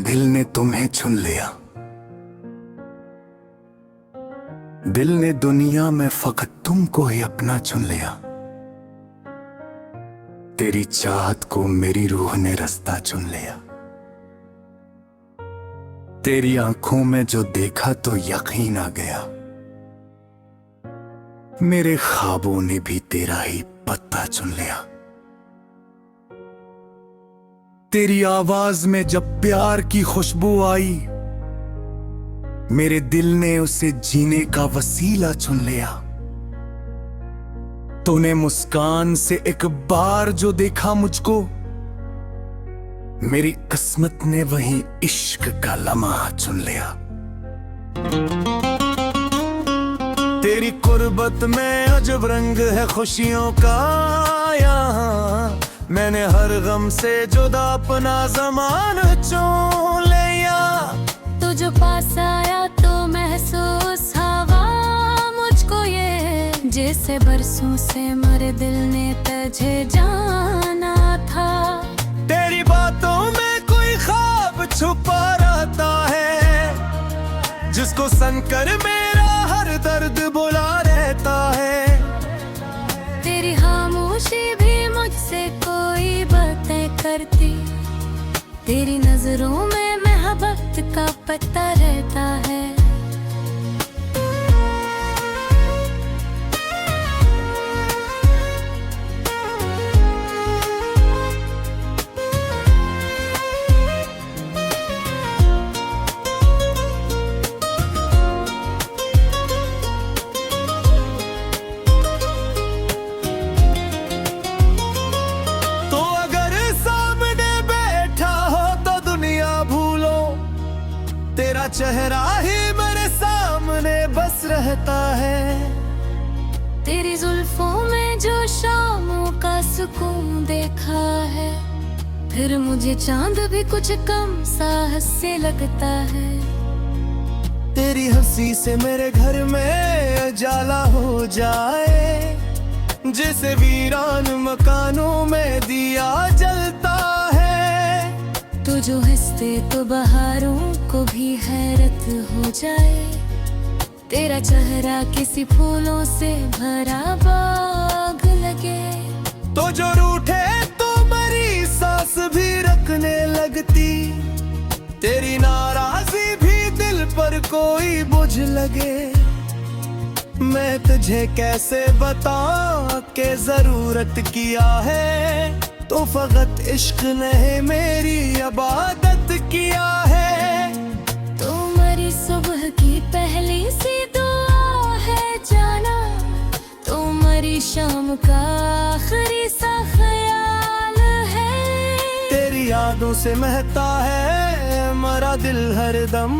दिल ने तुम्हें चुन लिया। दिल ने दुनिया में फकत तुमको ही अपना चुन लिया। तेरी चाहत को मेरी रूह ने रास्ता चुन लिया। तेरी आंखों में जो देखा तो यकीन आ गया। मेरे ख्वाबों ने भी तेरा ही पत्ता चुन लिया। तेरी आवाज में जब प्यार की खुशबू आई, मेरे दिल ने उसे जीने का वसीला चुन लिया। तूने मुस्कान से एक बार जो देखा मुझको, मेरी किस्मत ने वही इश्क का लम्हा चुन लिया। तेरी कुर्बत में अजब रंग है खुशियों का यहाँ। मैंने हर गम से जुदा अपना ज़माना चुन लिया। तू जो पास आया तो महसूस हवा मुझको ये, जैसे बरसों से मेरे दिल ने तुझे जाना था। तेरी बातों में कोई ख्वाब छुपा रहता है, जिसको सुनकर मेरा हर दर्द बुला रहता है। तेरी खामोशी भी मुझसे कोई बातें करती, तेरी नजरों में मोहब्बत का पता रहता है। तेरा चेहरा ही मेरे सामने बस रहता है। तेरी जुल्फों में जो शामों का सुकून देखा है, फिर मुझे चांद भी कुछ कम सा से लगता है। तेरी हंसी से मेरे घर में उजाला हो जाए, जैसे वीरान मकानों में दिया जलता है। तू जो हंसते तो बहारों को भी हैरत हो जाए। तेरा चेहरा किसी फूलों से भरा बाग लगे। तो जो रूठे तो मरी सांस भी रखने लगती। तेरी नाराजी भी दिल पर कोई बोझ लगे। मैं तुझे कैसे बताऊं कि जरूरत किया है, तो फकत इश्क ने मेरी इबादत किया है। तुम्हारी सुबह की पहली सी दुआ है जाना, तुम्हारी शाम का आखिरी सा ख्याल है। तेरी यादों से महकता है मेरा दिल हरदम,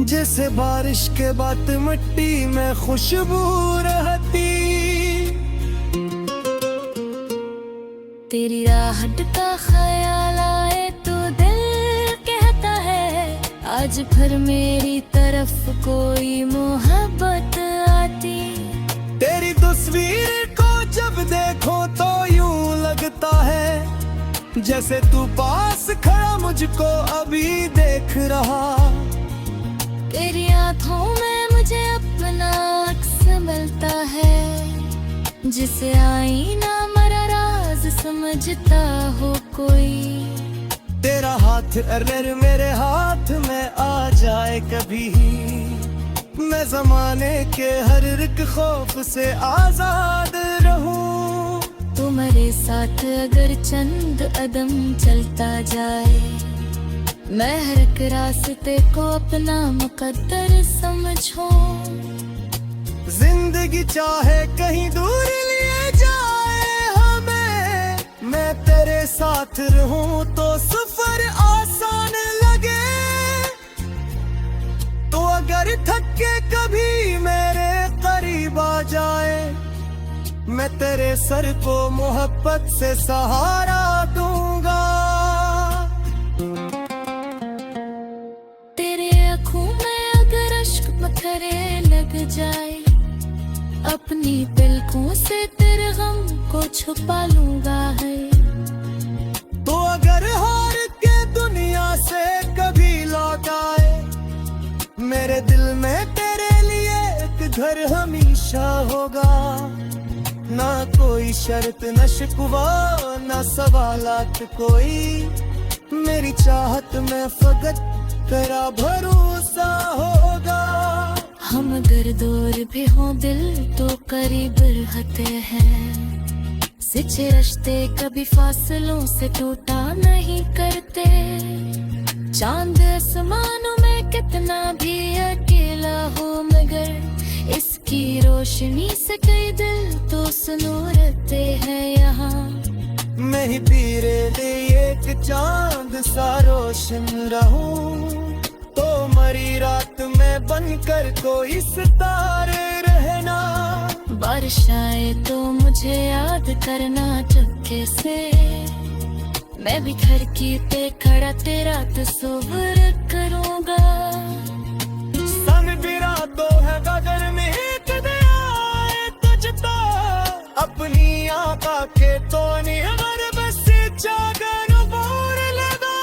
जैसे बारिश के बाद मिट्टी में खुशबू रहती। तेरी राहत का ख्याल आए तो दिल कहता है, आज फिर मेरी तरफ कोई मोहब्बत आती। तेरी तस्वीर को जब देखो तो यूं लगता है, जैसे तू पास खड़ा मुझको अभी देख रहा। तेरी आंखों में मुझे अपना अक्स मिलता है, जिसे आईना मेरा राज समझता हो कोई। तेरा हाथ अगर मेरे हाथ में आ जाए कभी, मैं जमाने के हर एक खौफ से आजाद रहूं। तुम्हारे साथ अगर चंद कदम चलता जाए, मैं हर एक रास्ते को अपना मुकद्दर समझूं। जिंदगी चाहे कहीं दूर लिए जाए हमें, मैं तेरे साथ रहूं तो सफर आसान लगे। तो अगर थक के कभी मेरे करीब आ जाए, मैं तेरे सर को मोहब्बत से सहारा दूंगा। तेरे आँखों में अगर अश्क पत्थरे लग जाए, अपनी पलकों से तेरे गम को छुपा लूंगा है। तो अगर हार के दुनिया से घर हमेशा होगा, ना कोई शर्त न शिकवा ना सवालात कोई, मेरी चाहत में फकत तेरा भरोसा होगा। हम अगर दूर भी हो दिल तो करीब रहते हैं, सच्चे रिश्ते कभी फासलों से टूटा नहीं करते। चांद आसमानों में कितना भी अकेला हो मगर इसकी रोशनी से कई दिल तो सुनूरते हैं यहाँ। मैं ही तेरे लिए एक चांद सा रोशन रहूं, तो मरी रात में बनकर कोई सितारे रहना। बारिश आए तो मुझे याद करना चुपके से, मैं भी खिड़की पे खड़ा तेरा तस्वीर करूंगा। सन बिरा तो है गगन में कदे आए तुझता, अपनी आका के तो निहर बस जागन बोर लगा।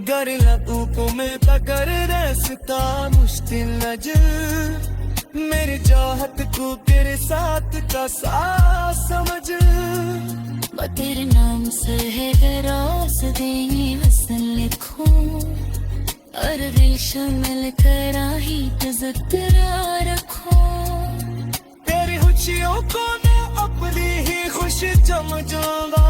गर लगू को मैं पकड़ रसता मुश्किल नजर, मेरी चाहत को तेरे साथ का साथ समझ। तेरे नाम से है रोज देंगे वसन लिखूं, और रेशम मिलकर ही तज़किरा रखूं। तेरी खुशियों को मैं अपनी ही खुशी समझूंगा,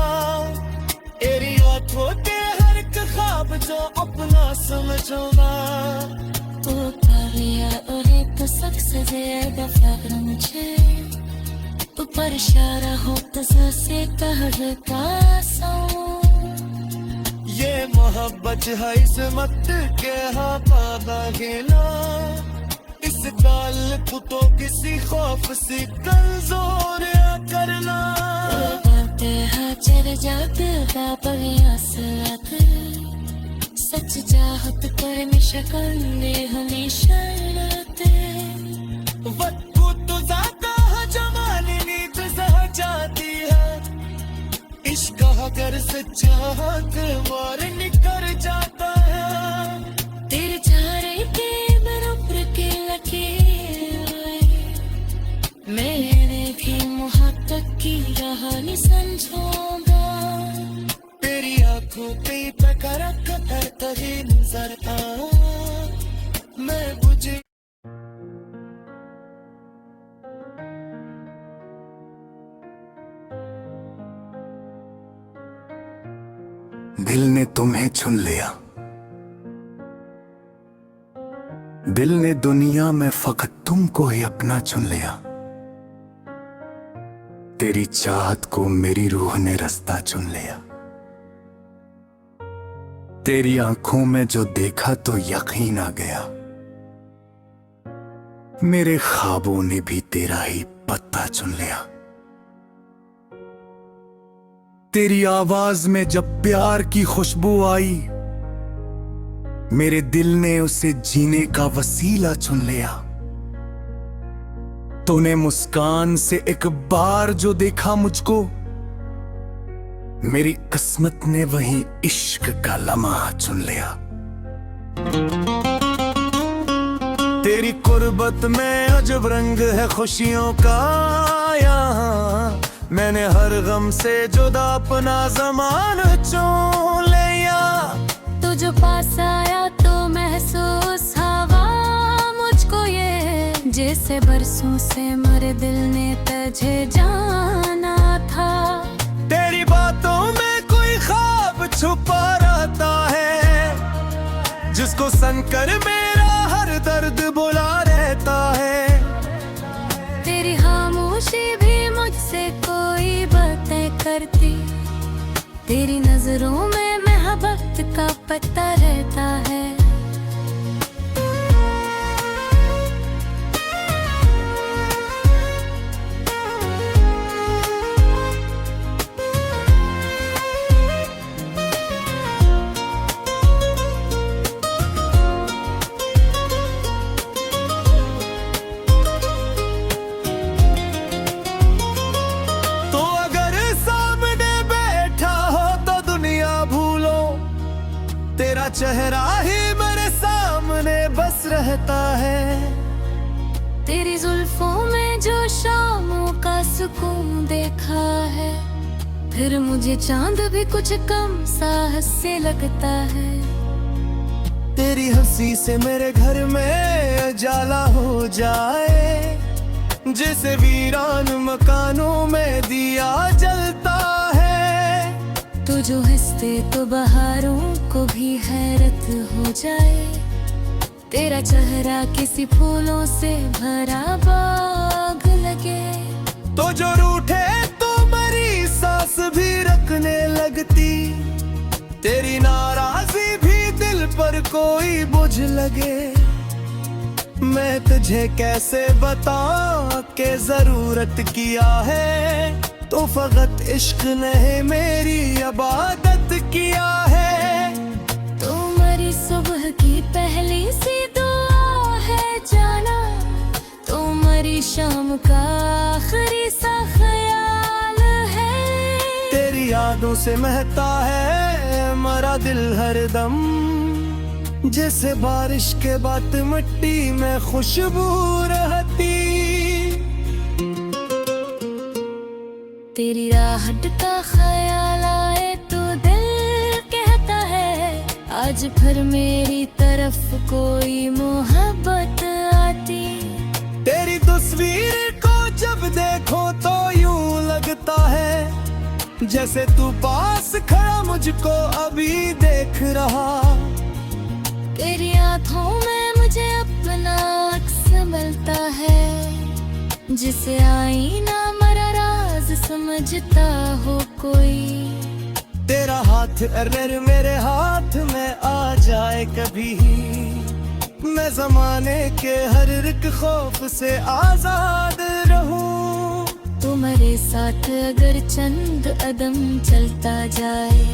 तेरी आंखों के हर एक ख्वाब जो अपना समझूंगा। ओ पारिया और तो सबसे ज्यादा फख्र मुझे, ऊपर इशारा हो तो से कहता ये मोहब्बत है इसमत के हाँ पादा गेला, इस काल को तो किसी खौफ से कमजोर करना। बातें हाँ चल जाते बाबरिया साथ, सच चाहत पर मिशकल ने हमेशा रहते। वक्त को तो ज्यादा जमाने नींद सह जाती है, इश्क अगर सच्चा मार निकल जाता है। तेरे चारे के बराबर के लकीर, मैंने भी मोहब्बत की कहानी समझूंगा। तेरी आंखों पे पकड़ करता ही नजर आ, मैं बुझे दिल ने तुम्हें चुन लिया, दिल ने दुनिया में फकत तुमको ही अपना चुन लिया। तेरी चाहत को मेरी रूह ने रास्ता चुन लिया। तेरी आंखों में जो देखा तो यकीन आ गया, मेरे ख्वाबों ने भी तेरा ही पत्ता चुन लिया। तेरी आवाज में जब प्यार की खुशबू आई, मेरे दिल ने उसे जीने का वसीला चुन लिया। तूने मुस्कान से एक बार जो देखा मुझको, मेरी किस्मत ने वही इश्क का लम्हा चुन लिया। तेरी कुर्बत में अजब रंग है खुशियों का यहाँ, मैंने हर गम से जुदा अपना ज़माना चुन लिया। तू जो पास आया तो महसूस हवा मुझको ये, जैसे बरसों से मेरे दिल ने तुझे जाना था। तेरी बातों में कोई ख्वाब छुपा रहता है, जिसको सुनकर मेरा हर दर्द बुला रहता है। तेरी खामोशी भी मुझसे कोई बातें करती, तेरी नजरों में मोहब्बत का पता रहता है। तेरा चेहरा ही मेरे सामने बस रहता है। तेरी जुल्फों में जो शामों का सुकून देखा है, फिर मुझे चांद भी कुछ कम साहस से लगता है। तेरी हंसी से मेरे घर में उजाला हो जाए, जैसे वीरान मकानों में दिया जलता है। तो जो हंसते तो बहारों को भी हैरत हो जाए, तेरा चेहरा किसी फूलों से भरा बाग लगे। तो जो रूठे तो मरी सांस भी रखने लगती, तेरी नाराजी भी दिल पर कोई बोझ लगे। मैं तुझे कैसे बताऊं कि जरूरत किया है, तो फकत इश्क ने मेरी इबादत किया है। तुम्हारी सुबह की पहली सी दुआ है जाना, तुम्हारी शाम का आखिरी सा ख्याल है। तेरी यादों से महकता है मरा दिल हरदम, जैसे बारिश के बाद मिट्टी में खुशबू रहती। तेरी राहत का ख्याल आए तो दिल कहता है, आज फिर मेरी तरफ कोई मोहब्बत आती। तेरी तस्वीर को जब देखो तो यूं लगता है, जैसे तू पास खड़ा मुझको अभी देख रहा। तेरी आँखों में मुझे अपना अक्स मिलता है, जिसे आईना मरा राज समझता हो कोई। तेरा हाथ अगर मेरे हाथ में आ जाए कभी, मैं जमाने के हर एक खौफ से आजाद रहूं। तुम्हारे साथ अगर चंद कदम चलता जाए,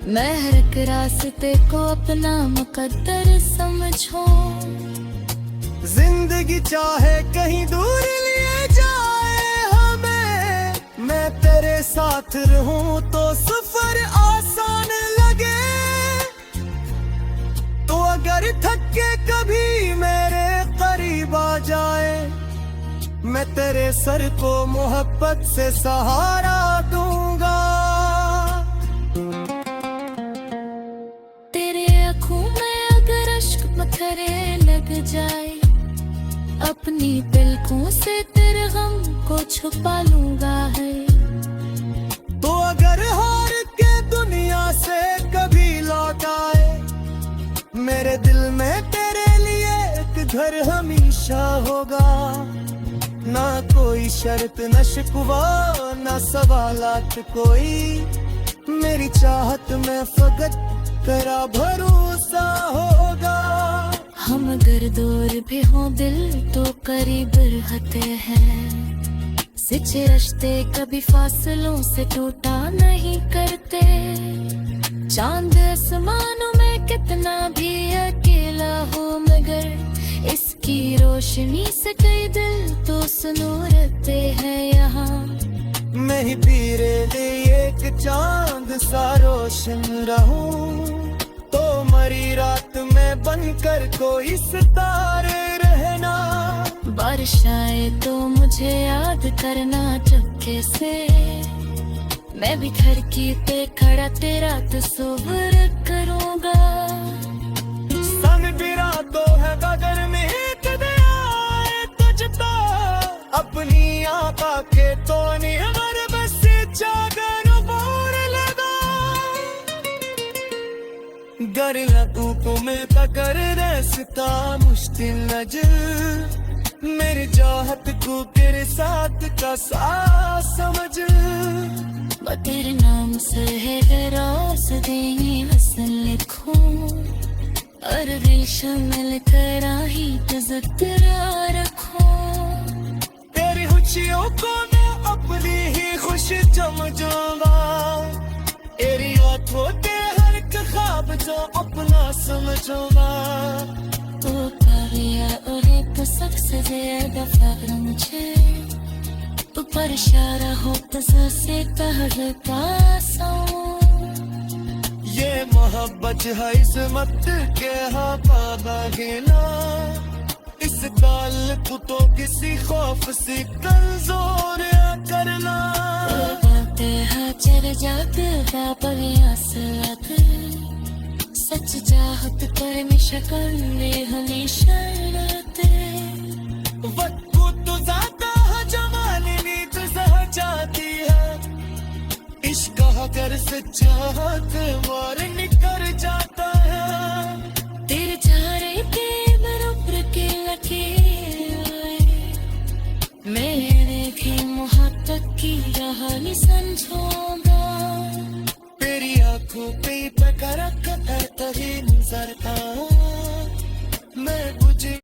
मैं हर एक रास्ते को अपना मुकद्दर समझो। जिंदगी चाहे कहीं दूर लिए जाए हमें, मैं तेरे साथ रहूं तो सफर आसान लगे। तो अगर थक के कभी मेरे करीब आ जाए, मैं तेरे सर को मोहब्बत से सहारा दूंगा। तेरे आँखों में अगर अश्क पत्थरे लग जाए, अपनी पलकों से तेरे गम को छुपा लूंगा है। तो अगर हार के दुनिया से कभी लौट आए, मेरे दिल में तेरे लिए एक घर हमेशा होगा। ना कोई शर्त न शिकवा न सवालात कोई, मेरी चाहत में फकत तेरा भरोसा होगा। हम अगर दूर भी हों दिल तो करीब रहते हैं, सच्चे रिश्ते कभी फासलों से टूटा नहीं करते। चांद आसमानों में कितना भी अकेला हो, मगर इसकी रोशनी से कई दिल तो सुनूरते हैं यहाँ। मैं ही तेरे लिए एक चांद सा रोशन रहूं, तो मरी रात में बनकर कोई सितारे रहना। बारिश आए तो मुझे याद करना चुपके से, मैं भी खिड़की पे खड़ा तेरा तस्वीर करूंगा। सन बिरा तो है गगन में कदे आए तुझता, अपनी आका के तो निहर बस जागर बोर लगा। गर लगू को मिलता कर रसता मुश्किल नजर, मेरी चाहत को तेरे साथ का साथ समझ। तेरे नाम से है रास देंगे वसन लिखूं, और दिल शामिल करा ही तज़किरा रखूं। तेरी खुशियों को मैं अपनी ही खुशी समझूंगा, तेरी आंखों के हर एक ख्वाब जो अपना समझूंगा। तो पारिया और एक सबसे ज्यादा फ़ख्र मुझे, ऊपर इशारा हो तो से कहता ये मोहब्बत है इस्मत के हाँ पादा गिना, इस ताल्लुक तू तो किसी खौफ से कमजोर या करना चर जाता सच चाहत कर शक्ल में हमेशा रहते वक्त तो जाता है जमाने तुझे जाती है इश्क अगर से चाहत मार निकल जाता है तेरे चारे के बराबर के लकीर मैंने की मोहब्बत की कहानी समझूंगा तेरी आंखों पे पकड़ कर तभी नजर था मैं बुझी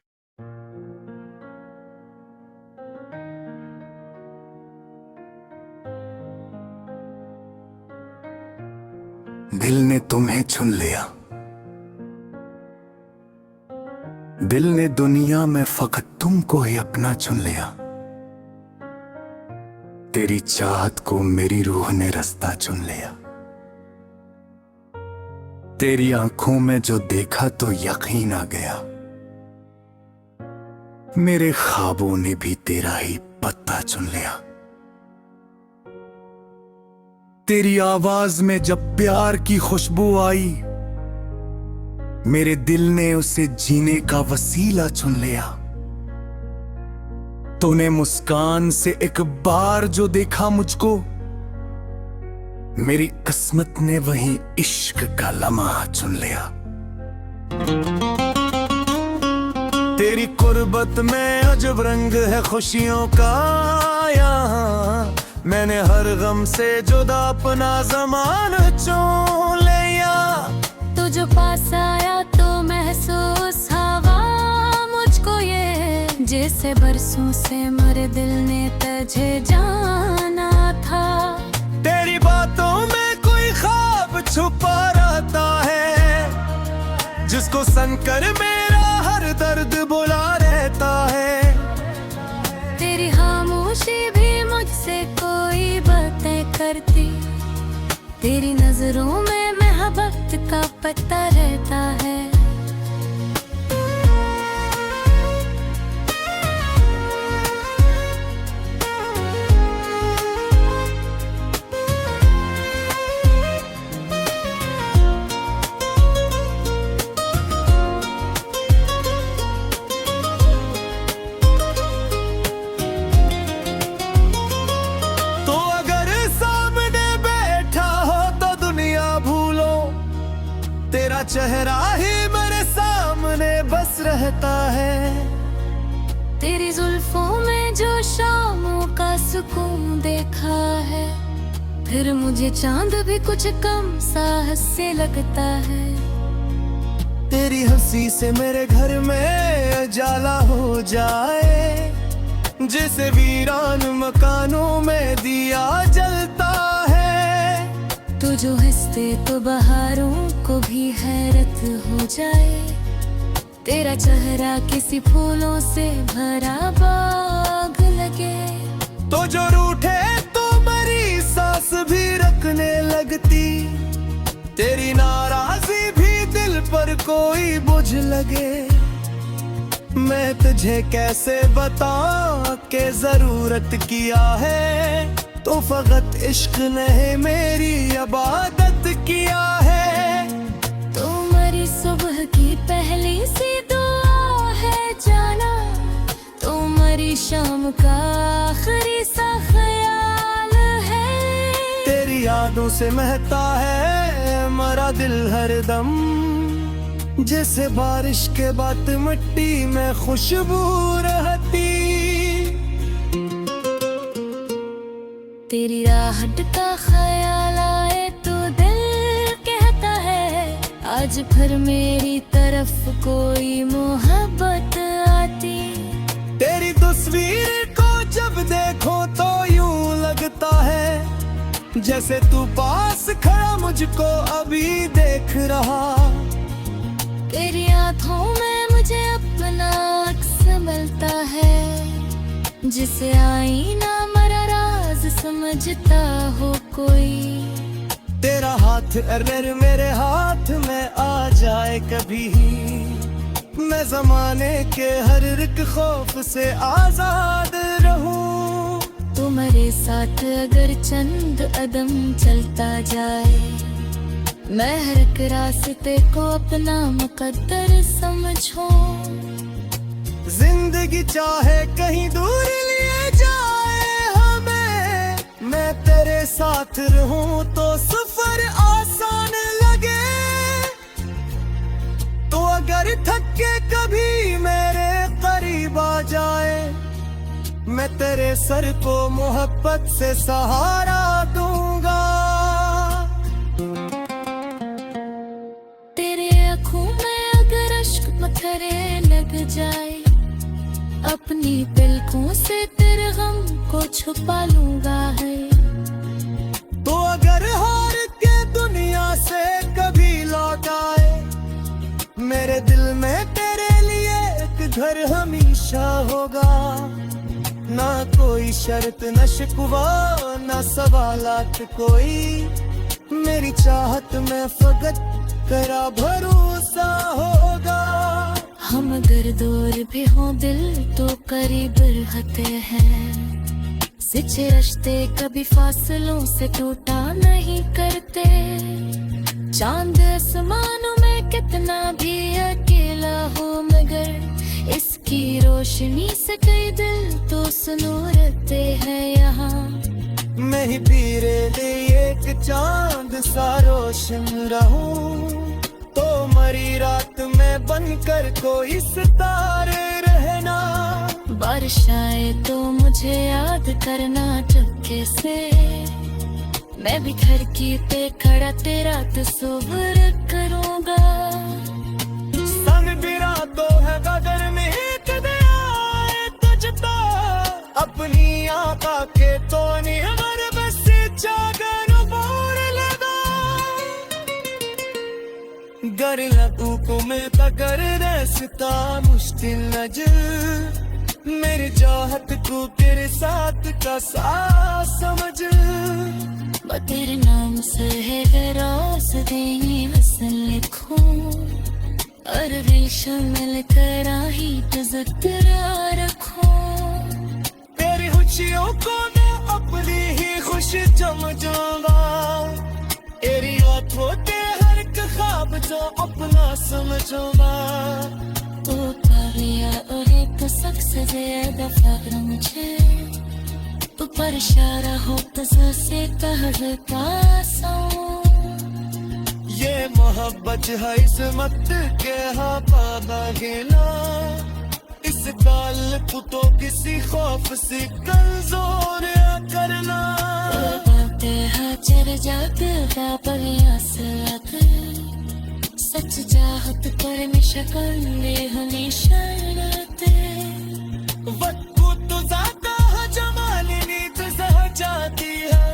दिल ने तुम्हें चुन लिया दिल ने दुनिया में फकत तुमको ही अपना चुन लिया तेरी चाहत को मेरी रूह ने रास्ता चुन लिया तेरी आंखों में जो देखा तो यकीन आ गया मेरे ख्वाबों ने भी तेरा ही पत्ता चुन लिया तेरी आवाज में जब प्यार की खुशबू आई मेरे दिल ने उसे जीने का वसीला चुन लिया तूने मुस्कान से एक बार जो देखा मुझको मेरी किस्मत ने वही इश्क का लम्हा चुन लिया तेरी कुर्बत में अजब रंग है खुशियों का यहाँ मैंने हर गम से जुदा अपना ज़माना चुन लिया तू जो पास आया तो महसूस हवा मुझको ये जैसे बरसों से मेरे दिल ने तुझे जाना था तेरी बातों में कोई ख्वाब छुपा रहता है जिसको सुनकर मेरा हर दर्द बुला रहता है तेरी खामोशी भी मुझसे कोई बातें करती तेरी नजरों में मोहब्बत का पता रहता है तेरा चेहरा ही मेरे सामने बस रहता है तेरी जुल्फों में जो शामों का सुकून देखा है फिर मुझे चांद भी कुछ कम सा हंसने लगता है तेरी हंसी से मेरे घर में उजाला हो जाए जैसे वीरान मकानों में दिया जलता है तू जो हंसते तो बहारों को भी हैरत हो जाए तेरा चेहरा किसी फूलों से भरा बाग लगे तो जो रूठे तो मरी सांस भी रखने लगती तेरी नाराजी भी दिल पर कोई बोझ लगे मैं तुझे कैसे बताऊं के जरूरत किया है तो फकत इश्क ने मेरी इबादत किया है तुम्हारी सुबह की पहली सी दुआ है जाना तुम्हारी शाम का आखिरी सा ख्याल है तेरी यादों से महकता है मेरा दिल हरदम जैसे बारिश के बाद मिट्टी में खुशबू रहती तेरी राहत का ख्याल आए तो दिल कहता है आज फिर मेरी तरफ कोई मोहब्बत आती तेरी तस्वीर को जब देखो तो यूं लगता है जैसे तू पास खड़ा मुझको अभी देख रहा तेरी आंखों में मुझे अपना अक्स मिलता है जिसे आईना मेरा राज समझता हो कोई तेरा हाथ अगर मेरे हाथ में आ जाए कभी मैं जमाने के हर एक खौफ से आजाद रहूं। तुम्हारे साथ अगर चंद कदम चलता जाए, मैं हर एक रास्ते को अपना मुकद्दर समझूं। जिंदगी चाहे कहीं दूर लिए जाए हमें, मैं तेरे साथ रहूं तो सफर आसान लगे। तो अगर थक के कभी मेरे करीब आ जाए, मैं तेरे सर को मोहब्बत से सहारा दूंगा। तेरे आँखों में अगर अश्क पत्थरे लग जाए, अपनी पलकों से तेरे गम को छुपा लूंगा है। तो अगर हार के दुनिया से कभी लौट आए, मेरे दिल में तेरे लिए एक घर हमेशा होगा। ना कोई शर्त न शिकवा ना सवालात कोई, मेरी चाहत में फकत तेरा भरोसा होगा। हम अगर दूर भी हों दिल तो करीब रहते हैं। सच्चे रिश्ते कभी फासलों से टूटा नहीं करते। चांद आसमानों में कितना भी अकेला हो, मगर इसकी रोशनी से कई दिल तो सुनूरते हैं यहाँ। मैं ही तेरे लिए एक चांद सा रोशन रहूं, तो मरी रात में बनकर कोई सितारे रहना। बारिश आए तो मुझे याद करना चुपके से, मैं भी खिड़की पे खड़ा तेरा तस्वीर करूंगा। सन बिरा तो है गदर में कदे आए तुझता, अपनी आका के तो निहर बस जागर बोर लगा। गर लगू को मैं तकर रसता मुश्किल नजर, मेरी चाहत को तेरे साथ का साथ समझ। तेरे नाम से है रास्ते वसन लिखूं, और दिल शामिल करा ही तज़किरा रखूं। तेरी खुशियों को मैं अपनी ही खुशी समझूंगा। तेरी आंखों के हर एक ख्वाब जो अपना समझूंगा। तो पाविया और एक सबसे ज्यादा फख्र मुझे, तू पर इशारा हो तो से कहता ये मोहब्बत है इसमत के हाँ पादा गेला। इस ताल्लुक तो किसी खौफ से कमजोर करना। चर जाते सच चाहत पर में शक्ल हमेशा रहते। वक्त तो ज्यादा है जमाली नींद सह जाती है,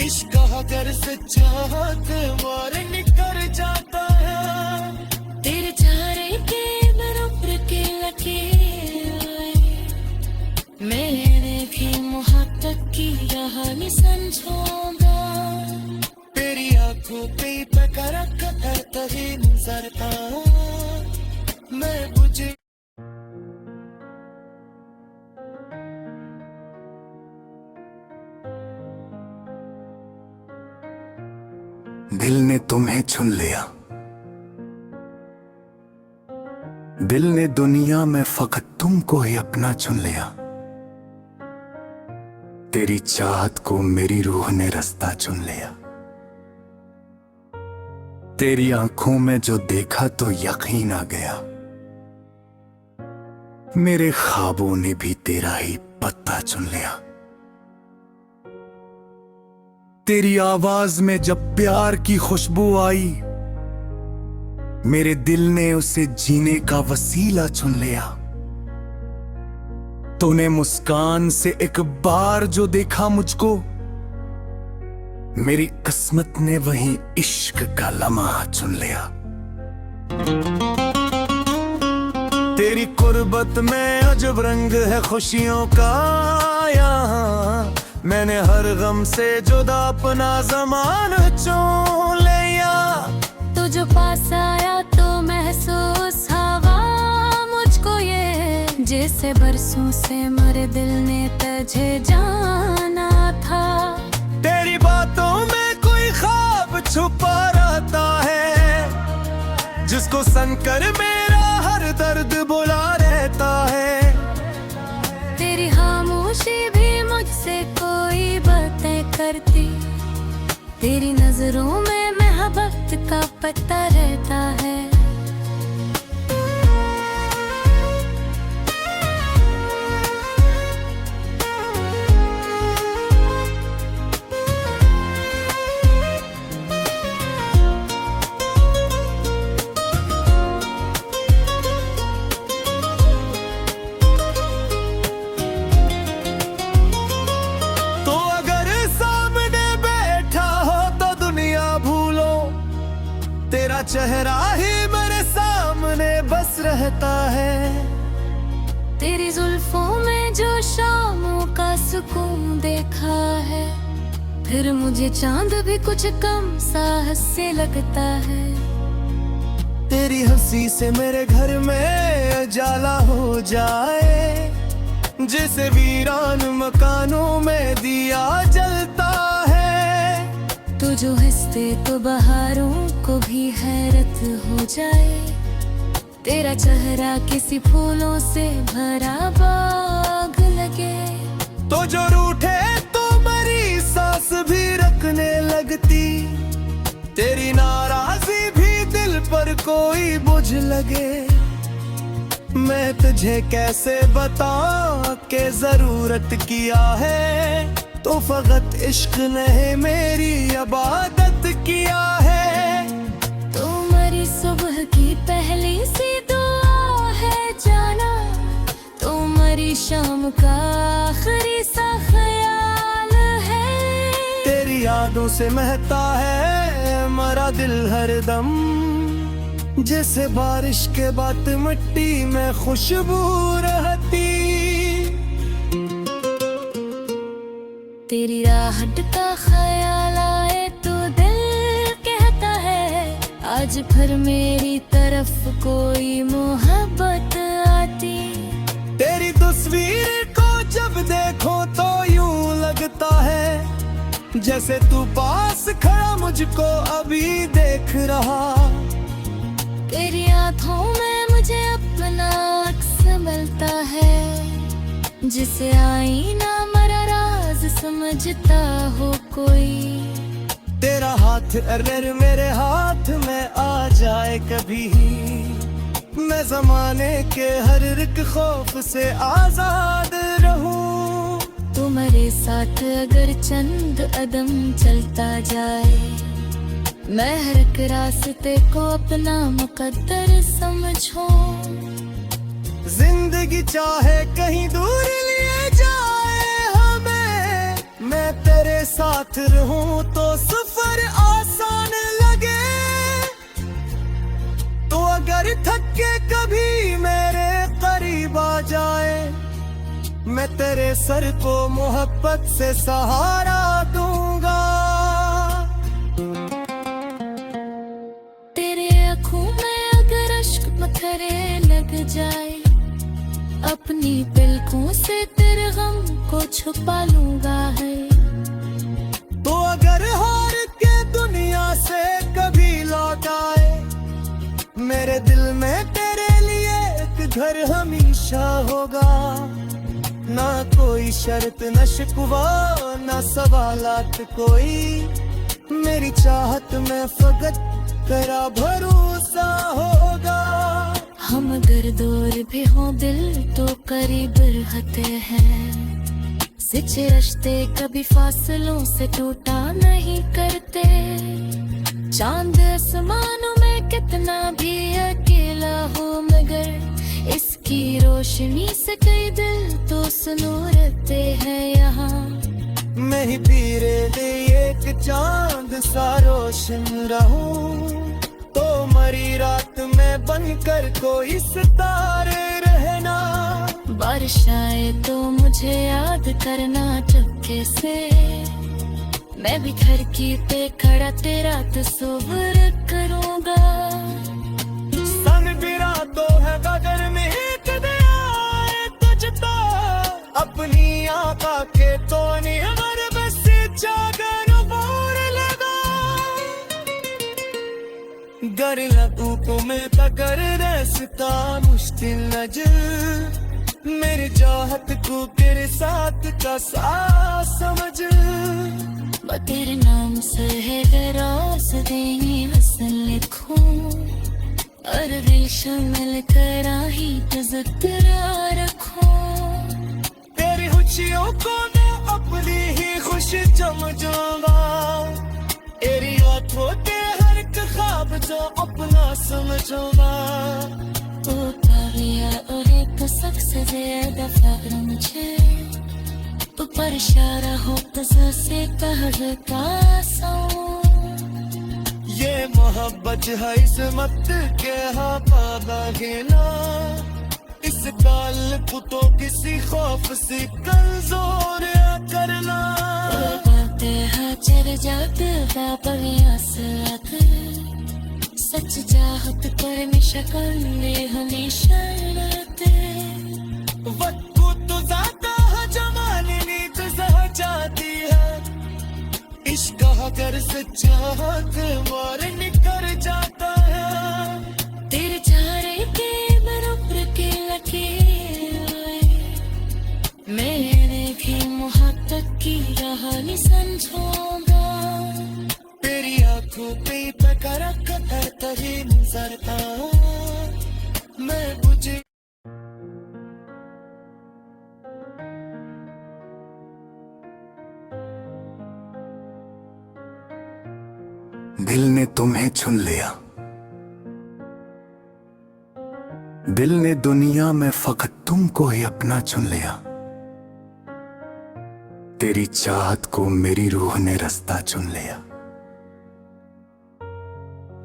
इश्क अगर से चाहत मार निकल जाता है। तेरे चारे के बराबर के लकीर, मेरे भी मोहब्बत की कहानी समझूंगा। तेरी आंखों पे करक है तभी नजरता मैं बुझे। दिल ने तुम्हें चुन लिया, दिल ने दुनिया में फकत तुमको ही अपना चुन लिया। तेरी चाहत को मेरी रूह ने रास्ता चुन लिया। तेरी आंखों में जो देखा तो यकीन आ गया, मेरे ख्वाबों ने भी तेरा ही पत्ता चुन लिया। तेरी आवाज में जब प्यार की खुशबू आई, मेरे दिल ने उसे जीने का वसीला चुन लिया। तूने मुस्कान से एक बार जो देखा मुझको, मेरी किस्मत ने वही इश्क का लम्हा चुन लिया। तेरी कुर्बत में अजब रंग है खुशियों का यहाँ, मैंने हर गम से जुदा अपना ज़माना चुन लिया। तू जो पास आया तो महसूस हवा को ये, जैसे बरसों से मेरे दिल ने तुझे जाना था। तेरी बातों में कोई ख्वाब छुपा रहता है, जिसको सुनकर मेरा हर दर्द बुला रहता है। तेरी खामोशी भी मुझसे कोई बातें करती, तेरी नजरों में मोहब्बत का पता रहता है। तो अगर सामने बैठा हो तो दुनिया भूलो, तेरा चेहरा ही मेरे सामने बस रहता है। तेरी जुल्फों में जो शामों का सुकून देखा है, फिर मुझे चांद भी कुछ कम साहस से लगता है। तेरी हंसी से मेरे घर में उजाला हो जाए, जैसे वीरान मकानों में दिया जलता है। तू जो हंसते तो बहारों को भी हैरत हो जाए, तेरा चेहरा किसी फूलों से भरा बाग लगे। तो जो रूठे तो मरी सांस भी रखने लगती, तेरी नाराजी भी दिल पर कोई बोझ लगे। मैं तुझे कैसे बताऊं कि जरूरत किया है, तो फकत इश्क ने मेरी इबादत किया है। तुम्हारी सुबह की पहली सी दुआ है जाना, तुम्हारी शाम का आखिरी सा ख्याल है। तेरी यादों से महता है मेरा दिल हरदम, जैसे बारिश के बाद मिट्टी में खुशबू रहती। तेरी राहत का ख्याल आए तो दिल कहता है, आज फिर मेरी तरफ कोई मोहब्बत आती। तेरी तस्वीर को जब देखो तो यूं लगता है, जैसे तू पास खड़ा मुझको अभी देख रहा। तेरी आँखों में मुझे अपना अक्स मिलता है, जिसे आईना मेरा राज समझता हो कोई। तेरा हाथ अगर मेरे हाथ में आ जाए कभी, मैं जमाने के हर एक खौफ से आजाद रहूं। तुम्हारे साथ अगर चंद कदम चलता जाए, मैं हर एक रास्ते को अपना मुकद्दर समझो। जिंदगी चाहे कहीं दूर लिए जाए हमें, मैं तेरे साथ रहूं तो सफर आसान लगे। तो अगर थक के कभी मेरे करीब आ जाए, मैं तेरे सर को मोहब्बत से सहारा दूंगा। तेरे आँखों में अगर अश्क पत्थरे लग जाए, अपनी पलकों से तेरे गम को छुपा लूंगा है। तो अगर हार के दुनिया से कभी लौट आए, मेरे दिल में तेरे लिए एक घर हमेशा होगा। ना कोई शर्त न शिकवा ना सवालात कोई, मेरी चाहत में फकत तेरा भरोसा होगा। हम अगर दूर भी हो दिल तो करीब रहते हैं, सच्चे रिश्ते कभी फासलों से टूटा नहीं करते। चांद आसमानों में कितना भी अकेला हो, मगर इसकी रोशनी से कई दिल तो सुनूरते हैं यहाँ। मैं ही तेरे लिए एक चांद सा रोशन रहूं, तो मरी रात में बनकर कोई सितारे रहना। बारिश आए तो मुझे याद करना चुपके से, मैं भी खिड़की पे खड़ा तेरा तस्वीर करूंगा। सन भी रातों है गगन में एक के तो नहीं हमारे बस जागन बोर लगा गर लगू को मैं पकड़ रास्ता मुश्किल नजर मेरे चाहत को तेरे साथ का साथ समझ तेरे नाम से है दराज देंगे वसन लिखूं और रेशम मिलकर ही तज़किरा रखूं तेरी खुशियों को मैं अपनी ही खुशी समझूंगा तेरी आंखों के हर एक ख्वाब जो अपना समझूंगा तू पाविया और एक सबसे ज्यादा प्यार मुझे ऊपर इशारा हो से कहता ये मोहब्बत है इसमत के हाँ पादा ना इस काल को तो किसी खौफ से कमजोर करना बातें हैं चर जाते सच चाहत पर में शक्ल में हमेशा रहते वक्त को तो ज्यादा है जमाने नी तो जाती है इश्क अगर सच्चाहत मार निकल जाता है तेरे चारे के बराबर के लकीर मैंने भी मोहब्बत की राह नहीं समझूंगा तेरी आंखों पे पकड़ कर तभी नजरता मैं बुझे दिल ने तुम्हें चुन लिया दिल ने दुनिया में फकत तुमको ही अपना चुन लिया तेरी चाहत को मेरी रूह ने रास्ता चुन लिया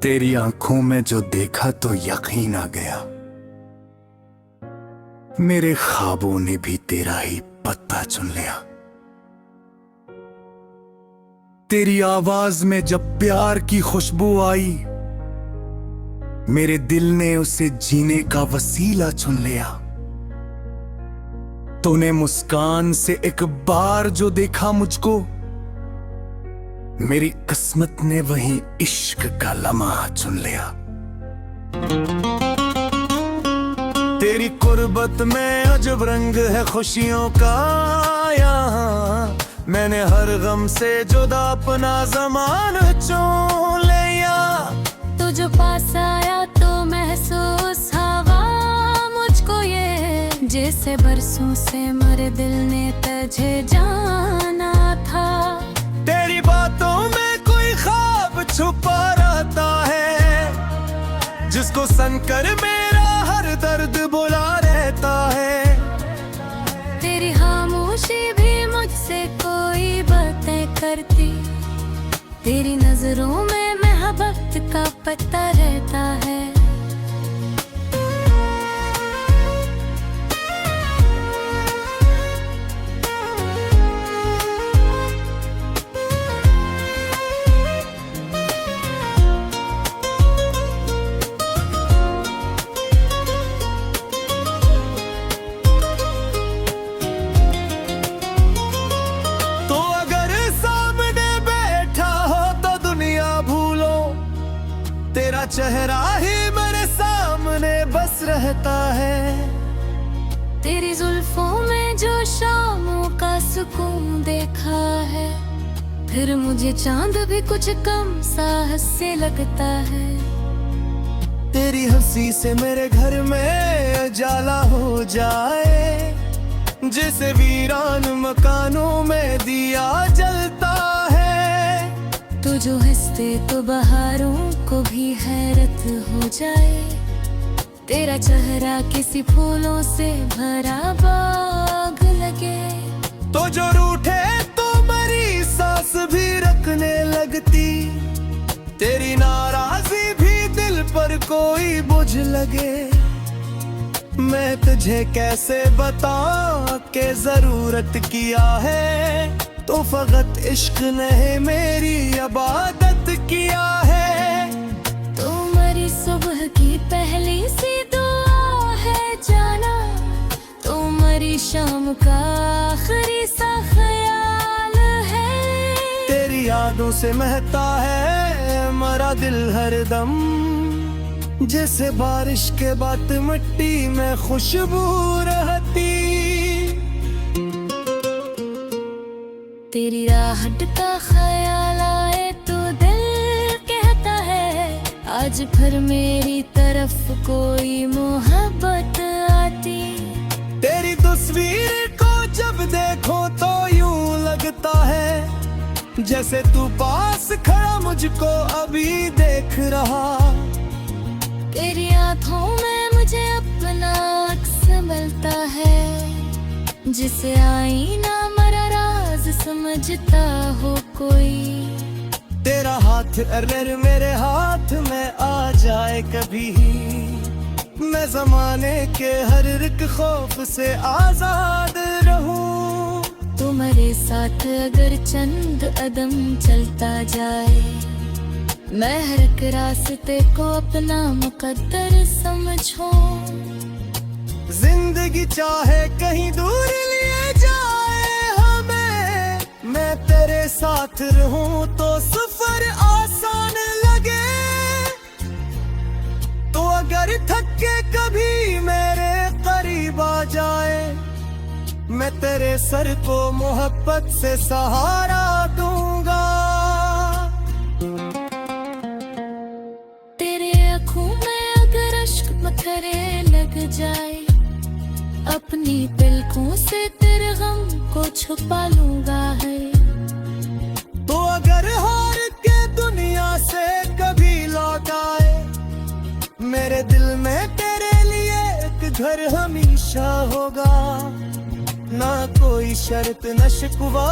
तेरी आंखों में जो देखा तो यकीन आ गया मेरे ख्वाबों ने भी तेरा ही पत्ता चुन लिया तेरी आवाज में जब प्यार की खुशबू आई मेरे दिल ने उसे जीने का वसीला चुन लिया तूने मुस्कान से एक बार जो देखा मुझको मेरी किस्मत ने वही इश्क का लम्हा चुन लिया तेरी कुर्बत में अजब रंग है खुशियों का यहाँ मैंने हर गम से जुदा अपना ज़मान चुन लिया तू जो पास आया तो महसूस हवा मुझको ये जैसे बरसों से मेरे दिल ने तुझे जाना था तेरी बातों में कोई ख्वाब छुपा रहता है जिसको सुनकर मेरा हर दर्द बुला रहता है तेरी खामोशी भी मुझसे कोई बातें करती तेरी नजरों में मोहब्बत का पता रहता है तेरा चेहरा ही मेरे सामने बस रहता है तेरी जुल्फों में जो शामों का सुकून देखा है फिर मुझे चांद भी कुछ कम सा हंसने लगता है तेरी हंसी से मेरे घर में उजाला हो जाए जैसे वीरान मकानों में दिया जलता है तू जो हंसते तो बहारों को भी हैरत हो जाए तेरा चेहरा किसी फूलों से भरा बाग लगे तो जो रूठे तो मरी सांस भी रखने लगती तेरी नाराजी भी दिल पर कोई बोझ लगे मैं तुझे कैसे बताऊं कि जरूरत किया है तो फकत इश्क ने मेरी इबादत किया है तुम्हारी सुबह की पहली सी दुआ है जाना तुम हमारी शाम का आखिरी सा ख्याल है। तेरी यादों से महकता है मरा दिल हरदम, जैसे बारिश के बाद मिट्टी में खुशबू रहती। तेरी राहत का ख्याल आए तो दिल कहता है आज फिर मेरी तरफ कोई मोहब्बत आती। तेरी तस्वीर को जब देखो तो यूं लगता है जैसे तू पास खड़ा मुझको अभी देख रहा। तेरी आँखों में मुझे अपना अक्स मिलता है, जिसे आईना मरा राज समझता हो कोई। तेरा हाथ अगर मेरे हाथ में आ जाए कभी, मैं जमाने के हर एक खौफ से आजाद रहूं। तुम्हारे साथ अगर चंद कदम चलता जाए, मैं हर एक रास्ते को अपना मुकद्दर समझूं। जिंदगी चाहे कहीं दूर लिए जाए हमें, मैं तेरे साथ रहूं तो सफर आसान लगे। तो अगर थक के कभी मेरे करीब आ जाए, मैं तेरे सर को मोहब्बत से सहारा दूंगा। तेरे आँखों में अगर अश्क पत्थरे लग जाए, अपनी पलकों से तेरे गम को छुपा लूंगा है। तो अगर हार के दुनिया से कभी लौट आए, मेरे दिल में तेरे लिए एक घर हमेशा होगा। ना कोई शर्त न शिकवा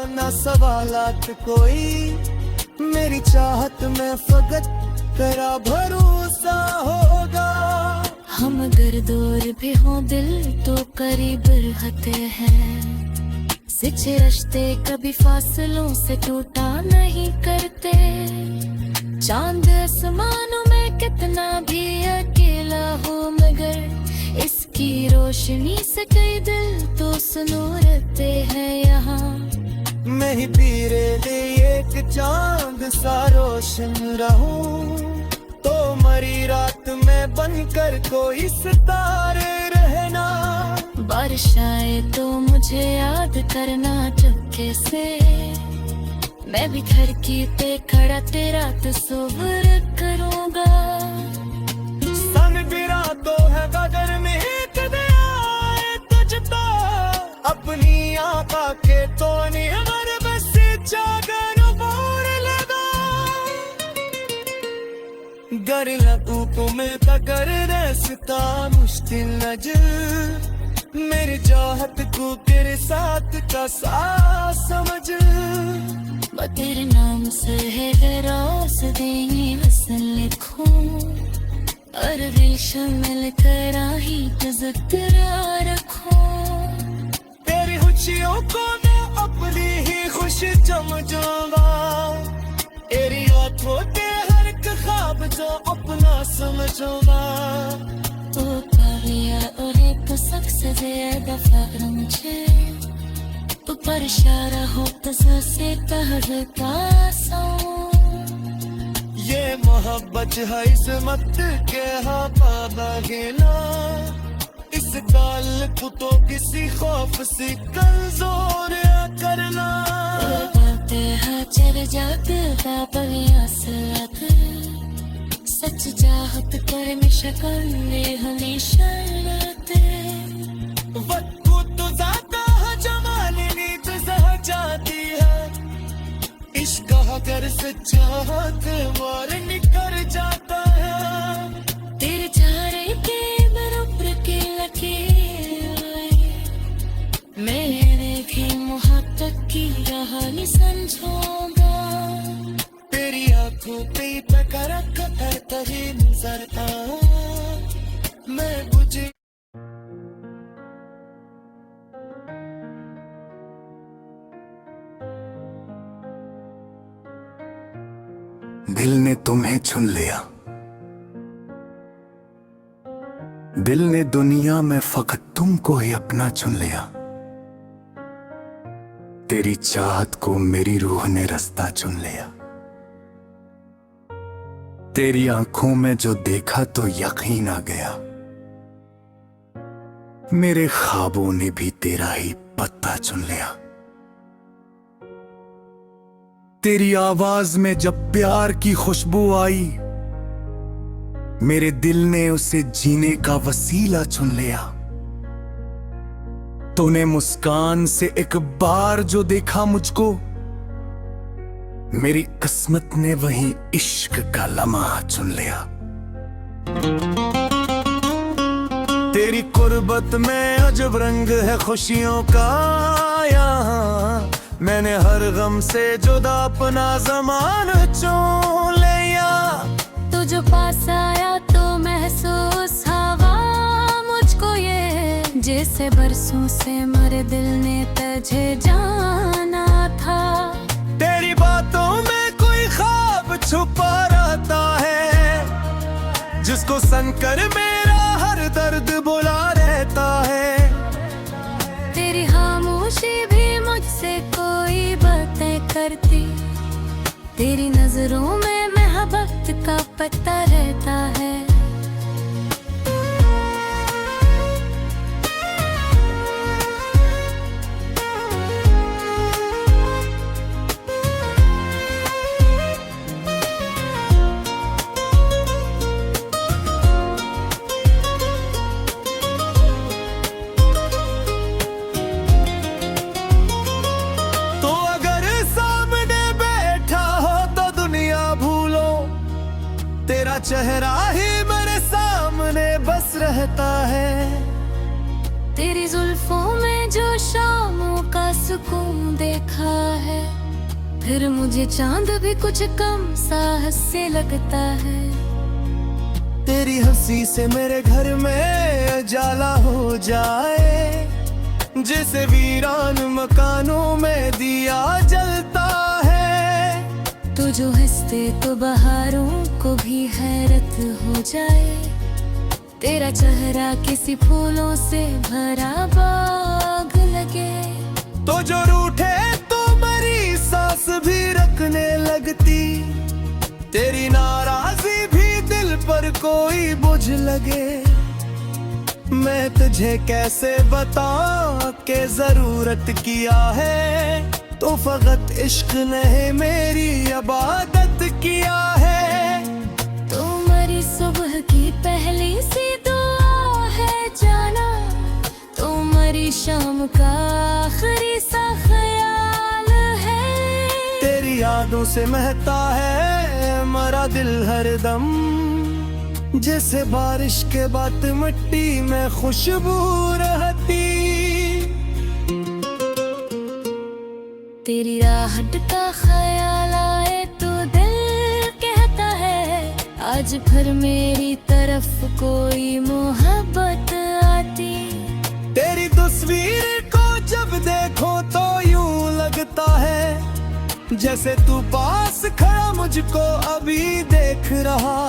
ना सवालात कोई, मेरी चाहत में फकत तेरा भरोसा होगा। हम अगर दूर भी हों दिल तो करीब रहते हैं, सच्चे रिश्ते कभी फासलों से टूटा नहीं करते। चांद आसमानों में कितना भी अकेला हो, मगर इसकी रोशनी से कई दिल तो सुनूरते हैं यहाँ। मैं ही तेरे लिए एक चांद सा रोशन रहूं, तो मरी रात में बनकर कोई सितारे रहना। बारिश आए तो मुझे याद करना चुपके से, मैं भी खिड़की पे खड़ा तेरा तस्वीर करूंगा। सन गिरा तो है गगन में कदे आए तुझता, अपनी आँखा के तो नहीं हमारे बस जागन बोर लगा। गर लगू तुम्हें पकड़ रास्ता मुश्किल नजर, मेरी चाहत को तेरे साथ का साथ समझ। तेरे नाम से है रास्ते बस लिखूं, और दिल शामिल करा ही तज़किरा रखूं। तेरी खुशियों को मैं अपनी ही खुशी समझूंगा, तेरी आँखों के हर एक ख्वाब जो अपना समझूंगा। ओ पाविया और एक शख्स से ज्यादा फ़ख्र मुझे, तू पर इशारा हो तो से कहता ये मोहब्बत है इसमत के हाँ पाबा गेला, इस काल को तो किसी खौफ से कमजोर करना। चल जाते सच चाहत कर में शक्ल हमेशा रहते। वक्त को तो जाता है जमाने नीत सह जाती है, इश्क अगर सच्चाहत मार निकल जाता है। तेरे चारे के बराबर के लकीर, मैंने भी मोहब्बत की राह नहीं समझूंगा। तेरी आंखों पे पकड़ करता ही नजरता मैं बुझे। दिल ने तुम्हें चुन लिया, दिल ने दुनिया में फकत तुमको ही अपना चुन लिया। तेरी चाहत को मेरी रूह ने रास्ता चुन लिया। तेरी आंखों में जो देखा तो यकीन आ गया। मेरे ख्वाबों ने भी तेरा ही पत्ता चुन लिया। तेरी आवाज में जब प्यार की खुशबू आई, मेरे दिल ने उसे जीने का वसीला चुन लिया। तूने मुस्कान से एक बार जो देखा मुझको, मेरी किस्मत ने वही इश्क का लम्हा चुन लिया। तेरी कुर्बत में अजब रंग है खुशियों का यहाँ। मैंने हर गम से जुदा अपना ज़माना चुन लिया। तू जो पास आया तो महसूस हवा मुझको ये, जैसे बरसों से मेरे दिल ने तुझे जाना था। तेरी बातों में कोई ख्वाब छुपा रहता है, जिसको सुनकर मेरा हर दर्द बुला रहता है। तेरी खामोशी भी मुझसे कोई बातें करती, तेरी नजरों में मोहब्बत का पता रहता है। तो अगर सामने बैठा हो तो दुनिया भूलो, तेरा चेहरा ही मेरे सामने बस रहता है। तेरी जुल्फों में जो शामों का सुकून देखा है, फिर मुझे चांद भी कुछ कम सा हंसने लगता है। तेरी हंसी से मेरे घर में उजाला हो जाए, जैसे वीरान मकानों में दिया जलता है। तू जो हंसते तो बहारों को भी हैरत हो जाए, तेरा चेहरा किसी फूलों से भरा बाग लगे। तो जो रूठे तो मरी सांस भी रखने लगती, तेरी नाराजी भी दिल पर कोई बोझ लगे। मैं तुझे कैसे बताऊं कि जरूरत किया है, तो फकत इश्क ने मेरी इबादत किया है। तुम्हारी सुबह की पहली सी दुआ है जाना, तुम्हारी शाम का आखिरी सा ख्याल है। तेरी यादों से महता है मेरा दिल हरदम, जैसे बारिश के बाद मिट्टी में खुशबू रहती। तेरी राहत का ख्याल आए तो दिल कहता है, आज फिर मेरी तरफ कोई मोहब्बत आती। तेरी तस्वीर को जब देखो तो यूं लगता है, जैसे तू पास खड़ा मुझको अभी देख रहा।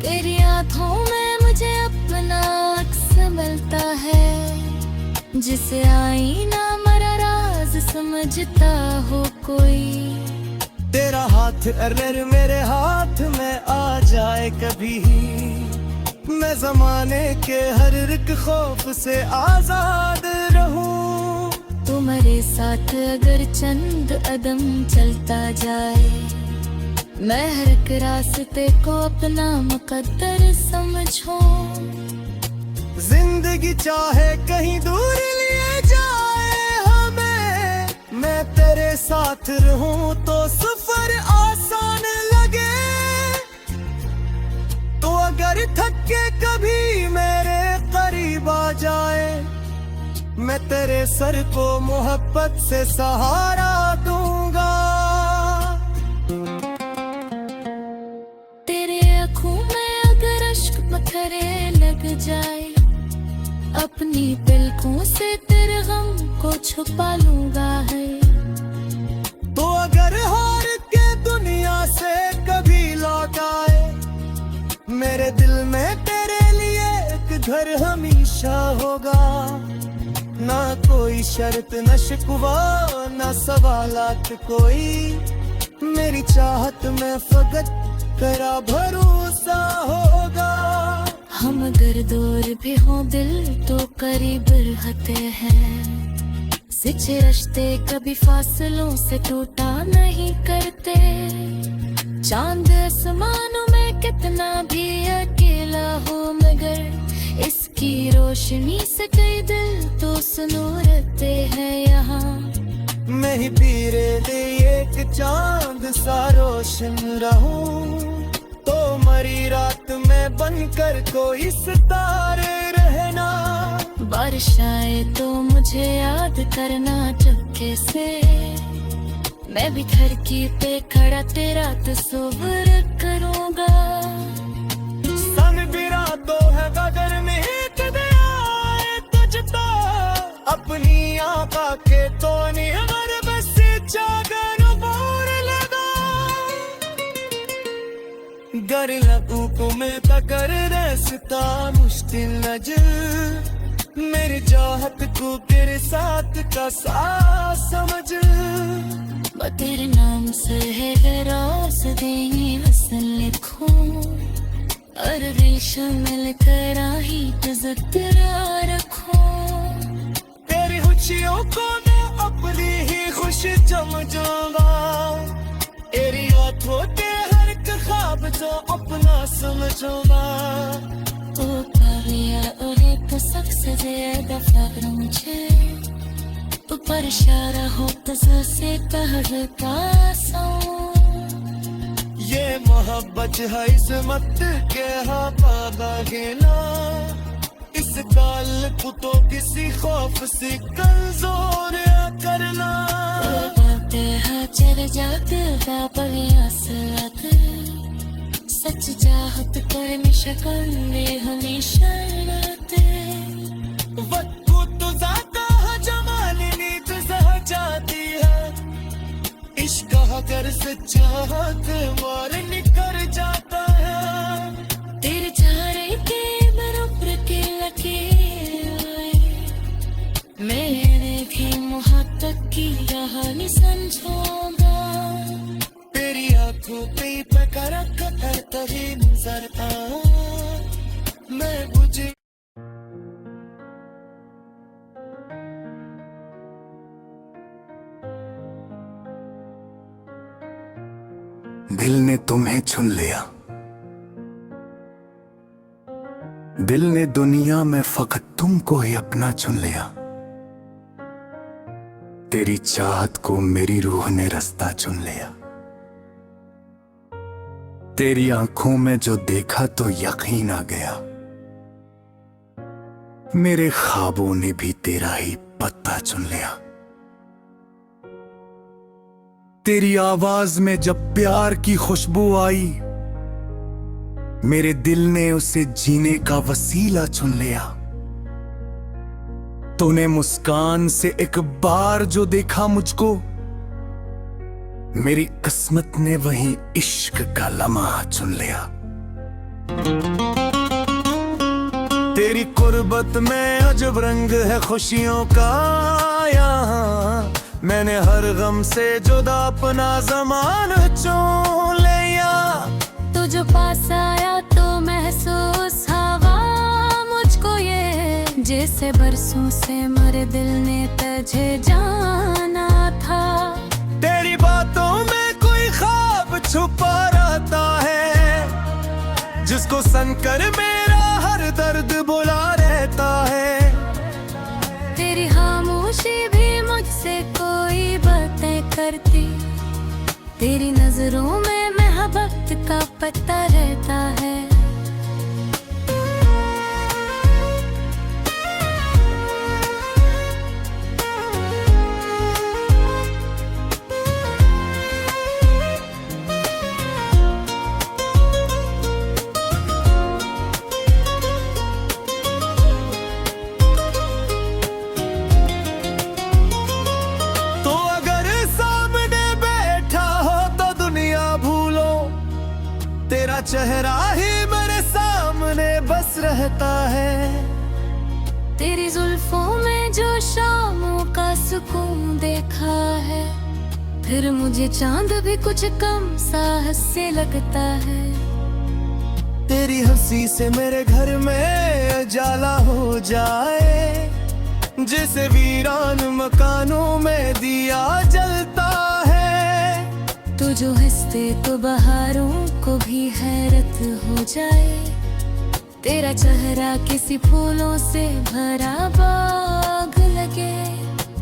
तेरी आँखों में मुझे अपना अक्स मिलता है, जिसे आईना मेरा राज समझता हो कोई। तेरा हाथ अगर मेरे हाथ में आ जाए कभी, मैं जमाने के हर एक खौफ से आजाद रहूं। तुम्हारे साथ अगर चंद कदम चलता जाए, मैं हर एक रास्ते को अपना मुकद्दर समझूं। जिंदगी चाहे कहीं दूर लिए जाए हमें, मैं तेरे साथ रहूं तो सफर आसान लगे। तो अगर थक के कभी मेरे करीब आ जाए, मैं तेरे सर को मोहब्बत से सहारा दूंगा। तेरे आँखों में अगर अश्क पत्थरे लग जाए, अपनी पलकों से तेरे गम को छुपा लूंगा है। तो अगर हार के दुनिया से कभी लौट आए, मेरे दिल में तेरे लिए घर हमेशा होगा। ना कोई शर्त न शिकवा ना सवालात कोई, मेरी चाहत में फकत तेरा भरोसा होगा। हम अगर दूर भी हों दिल तो करीब रहते हैं, सच्चे रिश्ते कभी फासलों से टूटा नहीं करते। चांद आसमानों में कितना भी अकेला हो मगर इसकी रोशनी से कई दिल तो सुनूरते हैं यहाँ। मैं ही तेरे लिए एक चांद सा रोशन रहूं, तो मरी रात में बनकर कोई सितारे रहना। बारिश आए तो मुझे याद करना चुपके से, मैं भी धरती पे खड़ा तेरा तस्वीर करूंगा। सन बिरा तो है गगन में कदे आए तुझता, अपनी आका के तो निहर बस जागर बोर लगा। गर लगू को मैं तकर रसता मुश्किल नजर, मेरी चाहत को तेरे साथ का साथ समझ। तेरे नाम से है रास्ते वसन लिखूं, और रेशम मिलकर ही तज़किरा रखूं। तेरी खुशियों को मैं अपनी ही खुशी समझूंगा, तेरी आंखों के हर एक ख्वाब तो अपना समझूंगा। ओ पाविया और एक सबसे ज्यादा फख्र मुझे, ऊपर इशारा हो तो से कहता ये मोहब्बत है इसमत के हाँ पागा गेला, इस ताल्लुक तो किसी खौफ से कमजोर करना। चल जाते सच चाहत कर शक्ल में हमेशा रहते। वक्त को तो ज्यादा जमाने नीत सह जाती है, इश्क अगर चाहत मार निकल जाता है। तेरे चारे के बराबर के लकीर, मैंने भी मोहब्बत की कहानी समझूंगा। तेरी आंखों पे पकड़ कर तभी नजर आऊं मैं बुझे। दिल ने तुम्हें चुन लिया, दिल ने दुनिया में फकत तुमको ही अपना चुन लिया। तेरी चाहत को मेरी रूह ने रास्ता चुन लिया। तेरी आंखों में जो देखा तो यकीन आ गया, मेरे ख्वाबों ने भी तेरा ही पत्ता चुन लिया। तेरी आवाज में जब प्यार की खुशबू आई, मेरे दिल ने उसे जीने का वसीला चुन लिया। तूने मुस्कान से एक बार जो देखा मुझको, मेरी किस्मत ने वही इश्क का लम्हा चुन लिया। तेरी कुर्बत में अजब रंग है खुशियों का यहाँ, मैंने हर गम से जुदा अपना ज़माना चुन लिया। तू जो पास आया तो महसूस हवा मुझको ये, जैसे बरसों से मेरे दिल ने तुझे जाना था। तेरी बातों में कोई ख्वाब छुपा रहता है, जिसको सुनकर मेरा हर दर्द बुला रहता है। तेरी खामोशी भी मुझसे कोई बातें करती, तेरी नजरों में मोहब्बत का पता रहता है। चेहरा ही रहता है। तेरी जुल्फों में जो शामों का सुकून देखा है, फिर मुझे चांद भी कुछ कम साहस से लगता है। तेरी हंसी से मेरे घर में उजाला हो जाए, जैसे वीरान मकानों में दिया जलता है। तू जो हंसते तो बहारों को भी हैरत हो जाए, तेरा चेहरा किसी फूलों से भरा बाग लगे।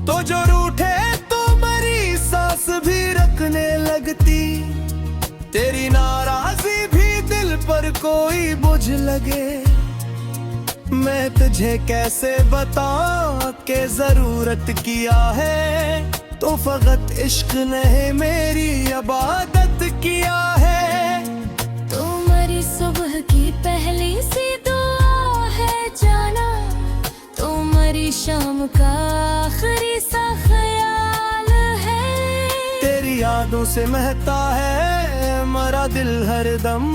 तो जो रूठे तो मरी सांस भी रखने लगती, तेरी नाराजी भी दिल पर कोई बोझ लगे। मैं तुझे कैसे बताऊं कि जरूरत किया है, तो फकत इश्क ने मेरी इबादत किया है। तुम्हारी सुबह की पहली सी दुआ है जाना, तुम्हारी शाम का आखिरी सा ख्याल है। तेरी यादों से महकता है मरा दिल हरदम,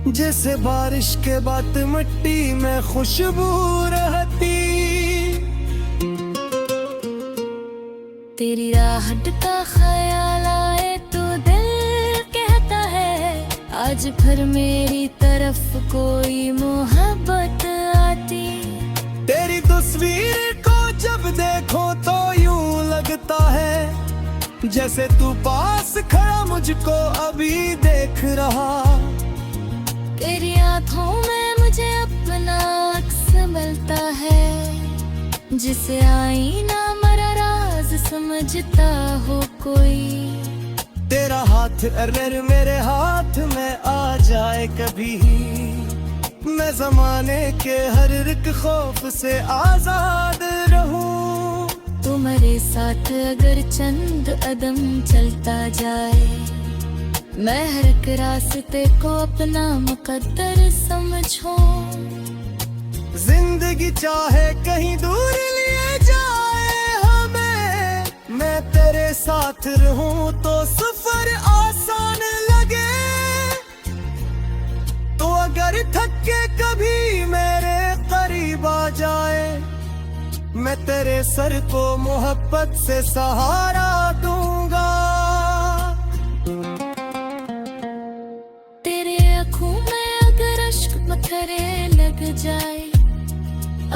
जैसे बारिश के बाद मिट्टी में खुशबू रहती। तेरी राहत का ख्याल आए तो दिल कहता है, आज फिर मेरी तरफ कोई मोहब्बत आती। तेरी तस्वीर को जब देखो तो यूं लगता है, जैसे तू पास खड़ा मुझको अभी देख रहा। तेरी आँखों में मुझे अपना अक्स मिलता है, जिसे आईना मरा राज समझता हो कोई। तेरा हाथ अगर मेरे हाथ में आ जाए कभी, मैं जमाने के हर एक खौफ से आजाद रहूं। तुम्हारे साथ अगर चंद कदम चलता जाए, मैं हर एक रास्ते को अपना मुकद्दर समझूं। जिंदगी चाहे कहीं दूर लिए जाए हमें, मैं तेरे साथ रहूं तो सफर आसान लगे। तो अगर थक के कभी मेरे करीब आ जाए, मैं तेरे सर को मोहब्बत से सहारा दूंगा। तेरे आँखों में अगर अश्क पत्थरे लग जाए,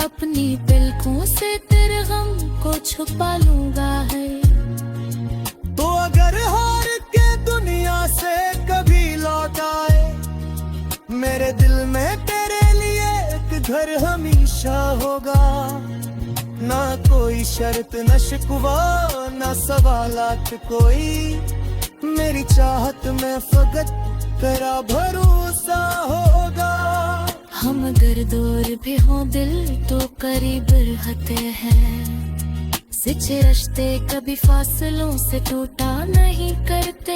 अपनी पलकों से तेरे गम को छुपा लूंगा है। तो अगर हार के दुनिया से कभी लौट आए, मेरे दिल में तेरे लिए एक घर हमेशा होगा। ना कोई शर्त न शिकवा ना सवालात कोई, मेरी चाहत में फकत तेरा भरोसा होगा। हम अगर दूर भी हो दिल तो करीब रहते हैं, सच्चे रिश्ते कभी फासलों से टूटा नहीं करते।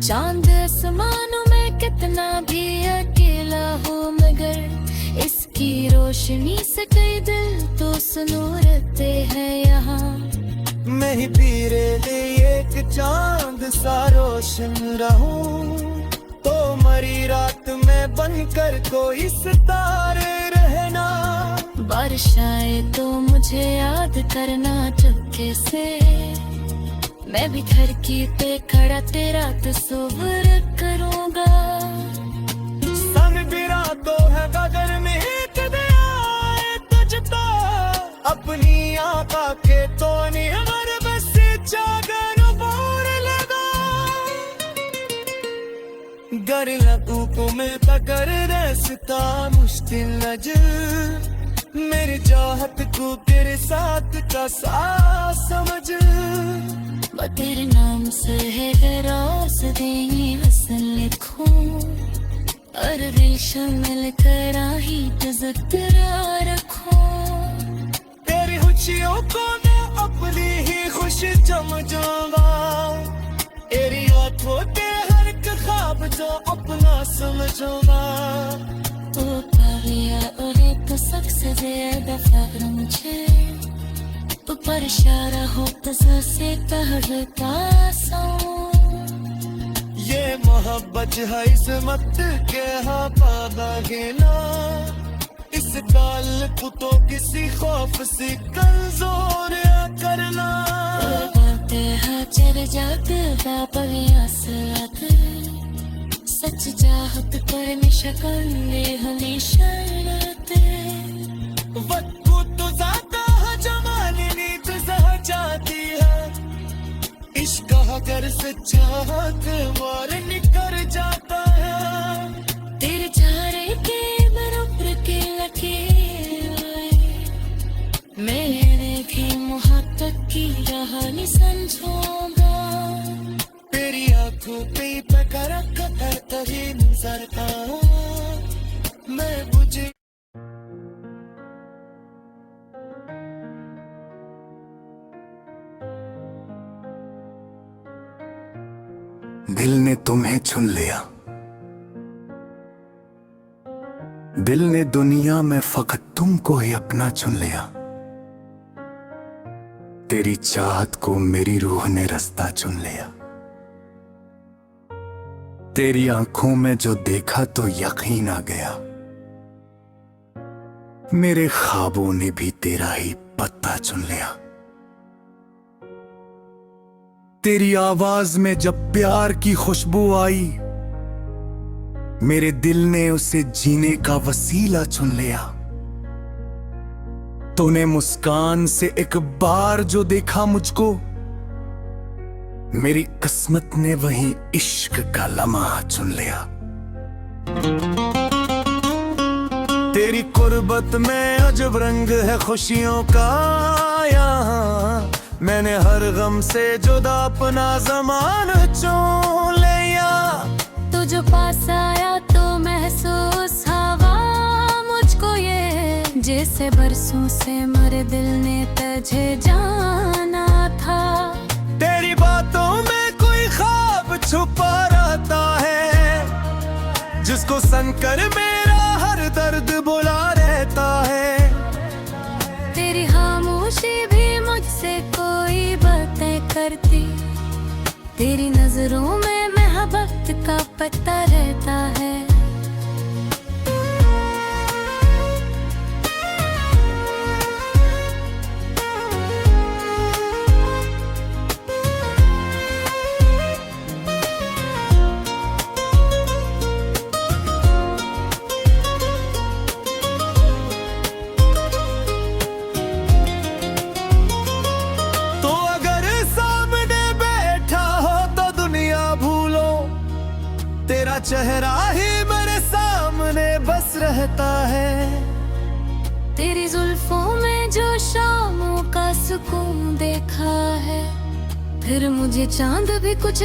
चांद आसमानों में कितना भी अकेला हो, मगर इसकी रोशनी से कई दिल तो सुनूरते हैं यहाँ। मैं ही तेरे लिए एक चांद सा रोशन रहूं, तो मरी रात में बनकर कोई सितारे रहना। बारिश आए तो मुझे याद करना चुपके से, मैं भी खिड़की पे खड़ा तेरा तस्वीर करूंगा। सन बिरा तो है गगन में कदे आए तुझता, अपनी आका के तो नहीं हमारे बस जागन बोर लगा। गर लगू को मैं पकड़ रास्ता मुश्किल नजर, मेरी चाहत को तेरे साथ का साथ समझ। तेरे नाम से है रास देंगे वसन लिखूं, और दिल शामिल करा ही तज़क्रा रखूं। तेरी खुशियों को मैं अपनी ही खुशी समझूंगा, तेरी आंखों के हर एक ख्वाब जो अपना समझूंगा। तो पालिया और तो सबसे ज्यादा फख्र मुझे, ऊपर इशारा हो तो से कहता हूँ। ये ये मोहब्बत है इसमत के हाँ पादागे ना इस काल को तो किसी खौफ से कमजोर करना बातें हाँ चर जाते बापवियासत सच चाहत पर शक्ल हमेशा रहते वक्त को तो ज्यादा है जमाने नींद सह जाती है इश्क अगर से चाहत मार निकर जाता है तेरे चारे के बराबर के लकीर मैंने भी मोहब्बत की कहानी समझूंगा तेरी आंखों पे पकड़ रखा है तभी नजर का मैं बुझे दिल ने तुम्हें चुन लिया दिल ने दुनिया में फकत तुमको ही अपना चुन लिया तेरी चाहत को मेरी रूह ने रास्ता चुन लिया तेरी आंखों में जो देखा तो यकीन आ गया मेरे ख्वाबों ने भी तेरा ही पत्ता चुन लिया तेरी आवाज में जब प्यार की खुशबू आई मेरे दिल ने उसे जीने का वसीला चुन लिया तूने मुस्कान से एक बार जो देखा मुझको मेरी किस्मत ने वही इश्क का लम्हा चुन लिया तेरी कुर्बत में अजब रंग है खुशियों का यहाँ मैंने हर गम से जुदा अपना ज़माना चुन लिया तू जो पास आया तो महसूस हवा मुझको ये जैसे बरसों से मेरे दिल ने तुझे जाना था तेरी बातों में कोई ख्वाब छुपा रहता है जिसको सुनकर मेरा हर दर्द बुला रहता है तेरी खामोशी भी मुझसे कोई बातें करती तेरी नजरों में मोहब्बत का पता रहता है तेरा चेहरा ही मेरे सामने बस रहता है तेरी जुल्फों में जो शामों का सुकून देखा है फिर मुझे चांद भी कुछ